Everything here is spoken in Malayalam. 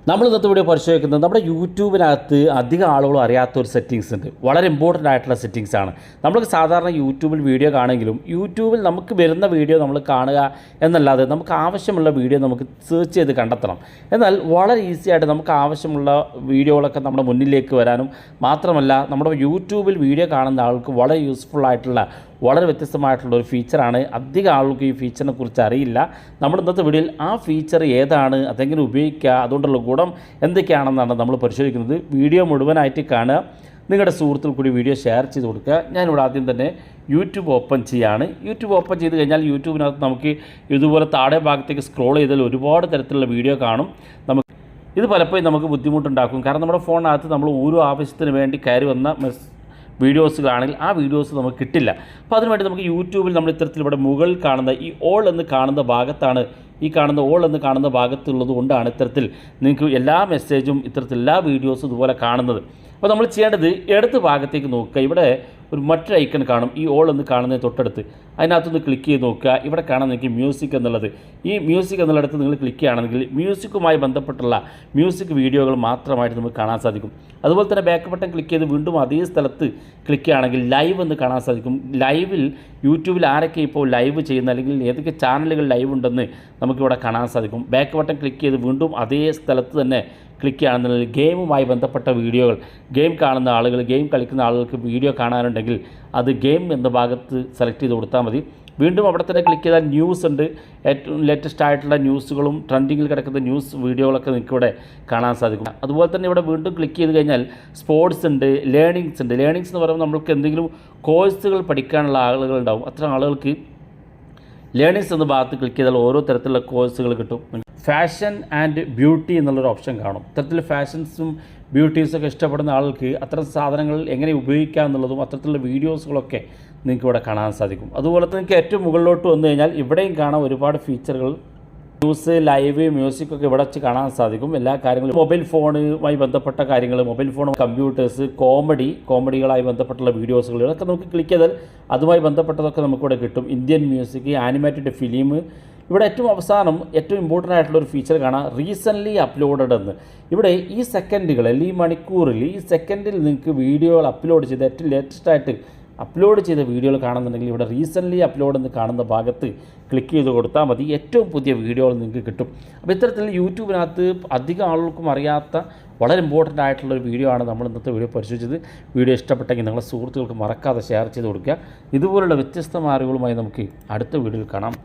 നമ്മൾ ഇന്നത്തെ വീഡിയോ പരിശോധിക്കുന്നത് നമ്മുടെ യൂട്യൂബിനകത്ത് അധികം ആളുകളും അറിയാത്തൊരു സെറ്റിങ്സ് ഉണ്ട്. വളരെ ഇമ്പോർട്ടൻ്റ് ആയിട്ടുള്ള സെറ്റിങ്സ് ആണ്. നമ്മൾക്ക് സാധാരണ യൂട്യൂബിൽ വീഡിയോ കാണുമെങ്കിലും യൂട്യൂബിൽ നമുക്ക് വരുന്ന വീഡിയോ നമ്മൾ കാണുക എന്നല്ലാതെ നമുക്ക് ആവശ്യമുള്ള വീഡിയോ നമുക്ക് സെർച്ച് ചെയ്ത് കണ്ടെത്തണം. എന്നാൽ വളരെ ഈസി ആയിട്ട് നമുക്ക് ആവശ്യമുള്ള വീഡിയോകളൊക്കെ നമ്മുടെ മുന്നിലേക്ക് വരാനും മാത്രമല്ല നമ്മുടെ യൂട്യൂബിൽ വീഡിയോ കാണുന്ന ആൾക്ക് വളരെ യൂസ്ഫുൾ ആയിട്ടുള്ള വളരെ വ്യത്യസ്തമായിട്ടുള്ള ഒരു ഫീച്ചറാണ്. അധികം ആൾക്ക് ഈ ഫീച്ചറിനെ കുറിച്ച് അറിയില്ല. നമ്മുടെ ഇന്നത്തെ വീഡിയോയിൽ ആ ഫീച്ചർ ഏതാണ്, അതെങ്ങനെ ഉപയോഗിക്കുക, അതുകൊണ്ടുള്ള ഗുണം എന്തൊക്കെയാണെന്നാണ് നമ്മൾ പരിശോധിക്കുന്നത്. വീഡിയോ മുഴുവനായിട്ട് കാണുക, നിങ്ങളുടെ സുഹൃത്തുക്കൾ കൂടി വീഡിയോ ഷെയർ ചെയ്ത് കൊടുക്കുക. ഞാനിവിടെ ആദ്യം തന്നെ യൂട്യൂബ് ഓപ്പൺ ചെയ്യുകയാണ്. യൂട്യൂബ് ഓപ്പൺ ചെയ്ത് കഴിഞ്ഞാൽ യൂട്യൂബിനകത്ത് നമുക്ക് ഇതുപോലെ താഴെ ഭാഗത്തേക്ക് സ്ക്രോൾ ചെയ്താൽ ഒരുപാട് തരത്തിലുള്ള വീഡിയോ കാണും. ഇത് പലപ്പോഴും നമുക്ക് ബുദ്ധിമുട്ടുണ്ടാക്കും. കാരണം നമ്മുടെ ഫോണിനകത്ത് നമ്മൾ ഓരോ ആവശ്യത്തിന് വേണ്ടി കയറി വന്ന വീഡിയോസുകളാണെങ്കിൽ ആ വീഡിയോസ് നമുക്ക് കിട്ടില്ല. അപ്പോൾ അതിനുവേണ്ടി നമുക്ക് യൂട്യൂബിൽ നമ്മൾ ഇത്തരത്തിൽ ഇവിടെ മുകളിൽ കാണുന്ന ഈ ഓൾ എന്ന് കാണുന്ന ഭാഗത്താണ്, ഈ കാണുന്ന ഓൾ എന്ന് കാണുന്ന ഭാഗത്തുള്ളത് കൊണ്ടാണ് ഇത്തരത്തിൽ നിങ്ങൾക്ക് എല്ലാ മെസ്സേജും ഇത്തരത്തിൽ എല്ലാ വീഡിയോസും ഇതുപോലെ കാണുന്നത്. അപ്പോൾ നമ്മൾ ചെയ്യേണ്ടത് ഇടത് ഭാഗത്തേക്ക് നോക്കുക. ഇവിടെ ഒരു മറ്റൊരു ഐക്കൺ കാണും, ഈ ഓൾ എന്ന് കാണുന്നതിന് തൊട്ടടുത്ത്. അതിനകത്തൊന്ന് ക്ലിക്ക് ചെയ്ത് നോക്കുക. ഇവിടെ കാണാൻ നിങ്ങൾക്ക് മ്യൂസിക് എന്നുള്ളത്. ഈ മ്യൂസിക് എന്നുള്ളിടത്ത് നിങ്ങൾ ക്ലിക്ക് ചെയ്യുകയാണെങ്കിൽ മ്യൂസിക്കുമായി ബന്ധപ്പെട്ടുള്ള മ്യൂസിക് വീഡിയോകൾ മാത്രമായിട്ട് നമുക്ക് കാണാൻ സാധിക്കും. അതുപോലെ തന്നെ ബാക്ക് ബട്ടൺ ക്ലിക്ക് ചെയ്ത് വീണ്ടും അതേ സ്ഥലത്ത് ക്ലിക്ക് ചെയ്യുകയാണെങ്കിൽ ലൈവ് എന്ന് കാണാൻ സാധിക്കും. ലൈവിൽ യൂട്യൂബിൽ ആരൊക്കെ ഇപ്പോൾ ലൈവ് ചെയ്യുന്ന അല്ലെങ്കിൽ ഏതൊക്കെ ചാനലുകൾ ലൈവ് ഉണ്ടെന്ന് നമുക്കിവിടെ കാണാൻ സാധിക്കും. ബാക്ക് ബട്ടൺ ക്ലിക്ക് ചെയ്ത് വീണ്ടും അതേ സ്ഥലത്ത് തന്നെ ക്ലിക്ക് ചെയ്യുകയാണെന്നുണ്ടെങ്കിൽ ഗെയിമുമായി ബന്ധപ്പെട്ട വീഡിയോകൾ, ഗെയിം കാണുന്ന ആളുകൾ, ഗെയിം കളിക്കുന്ന ആളുകൾക്ക് വീഡിയോ കാണാനുണ്ടെങ്കിൽ അത് ഗെയിം എന്ന ഭാഗത്ത് സെലക്ട് ചെയ്ത് കൊടുത്താൽ മതി. വീണ്ടും അവിടെ തന്നെ ക്ലിക്ക് ചെയ്താൽ ന്യൂസ് ഉണ്ട്. ഏറ്റവും ലേറ്റസ്റ്റ് ആയിട്ടുള്ള ന്യൂസുകളും ട്രെൻഡിങ്ങിൽ കിടക്കുന്ന ന്യൂസ് വീഡിയോകളൊക്കെ നിങ്ങൾക്കിവിടെ കാണാൻ സാധിക്കും. അതുപോലെ തന്നെ ഇവിടെ വീണ്ടും ക്ലിക്ക് ചെയ്ത് കഴിഞ്ഞാൽ സ്പോർട്സ് ഉണ്ട്, ലേണിങ്സ് ഉണ്ട്. ലേണിങ്സ് എന്ന് പറയുമ്പോൾ നമ്മൾക്ക് എന്തെങ്കിലും കോഴ്സുകൾ പഠിക്കാനുള്ള ആളുകളുണ്ടാവും. അത്തരം ആളുകൾക്ക് ലേണിങ്സ് എന്ന ഭാഗത്ത് ക്ലിക്ക് ചെയ്താൽ ഓരോ തരത്തിലുള്ള കോഴ്സുകൾ കിട്ടും. ഫാഷൻ ആൻഡ് ബ്യൂട്ടി എന്നുള്ളൊരു ഓപ്ഷൻ കാണും. ഇത്തരത്തിൽ ഫാഷൻസും ബ്യൂട്ടീസൊക്കെ ഇഷ്ടപ്പെടുന്ന ആൾക്ക് അത്തരം സാധനങ്ങൾ എങ്ങനെ ഉപയോഗിക്കാം എന്നുള്ളതും അത്തരത്തിലുള്ള വീഡിയോസുകളൊക്കെ നിങ്ങൾക്ക് ഇവിടെ കാണാൻ സാധിക്കും. അതുപോലെ തന്നെ നിങ്ങൾക്ക് ഏറ്റവും മുകളിലോട്ട് വന്നു കഴിഞ്ഞാൽ ഇവിടെയും കാണാൻ ഒരുപാട് ഫീച്ചറുകൾ, ന്യൂസ്, ലൈവ്, മ്യൂസിക്കൊക്കെ ഇവിടെ വെച്ച് കാണാൻ സാധിക്കും. എല്ലാ കാര്യങ്ങളും മൊബൈൽ ഫോണുമായി ബന്ധപ്പെട്ട കാര്യങ്ങൾ, മൊബൈൽ ഫോൺ, കമ്പ്യൂട്ടേഴ്സ്, കോമഡികളായി ബന്ധപ്പെട്ടുള്ള വീഡിയോസുകൾ, ഇതൊക്കെ നമുക്ക് ക്ലിക്ക് ചെയ്താൽ അതുമായി ബന്ധപ്പെട്ടതൊക്കെ നമുക്കിവിടെ കിട്ടും. Indian music, animated film. ഇവിടെ ഏറ്റവും അവസാനം ഏറ്റവും ഇമ്പോർട്ടൻ്റ് ആയിട്ടുള്ളൊരു ഫീച്ചർ കാണാം, റീസെൻ്റ്ലി അപ്ലോഡഡ് എന്ന്. ഇവിടെ ഈ സെക്കൻഡുകൾ അല്ലെങ്കിൽ ഈ മണിക്കൂറിൽ, ഈ സെക്കൻഡിൽ നിങ്ങൾക്ക് വീഡിയോകൾ അപ്ലോഡ് ചെയ്ത് ഏറ്റവും ലേറ്റസ്റ്റ് ആയിട്ട് അപ്ലോഡ് ചെയ്ത വീഡിയോകൾ കാണുന്നുണ്ടെങ്കിൽ ഇവിടെ റീസെൻ്റ്ലി അപ്ലോഡ് എന്ന് കാണുന്ന ഭാഗത്ത് ക്ലിക്ക് ചെയ്ത് കൊടുത്താൽ മതി. ഏറ്റവും പുതിയ വീഡിയോകൾ നിങ്ങൾക്ക് കിട്ടും. അപ്പോൾ ഇത്തരത്തിൽ യൂട്യൂബിനകത്ത് അധികം ആളുകൾക്കും അറിയാത്ത വളരെ ഇമ്പോർട്ടൻ്റ് ആയിട്ടുള്ളൊരു വീഡിയോ ആണ് നമ്മൾ ഇന്നത്തെ വീഡിയോ പരിശോധിച്ചത്. വീഡിയോ ഇഷ്ടപ്പെട്ടെങ്കിൽ നിങ്ങളുടെ സുഹൃത്തുക്കൾക്ക് മറക്കാതെ ഷെയർ ചെയ്ത് കൊടുക്കുക. ഇതുപോലുള്ള വ്യത്യസ്തമായ അറിവുകളുമായി നമുക്ക് അടുത്ത വീഡിയോയിൽ കാണാം.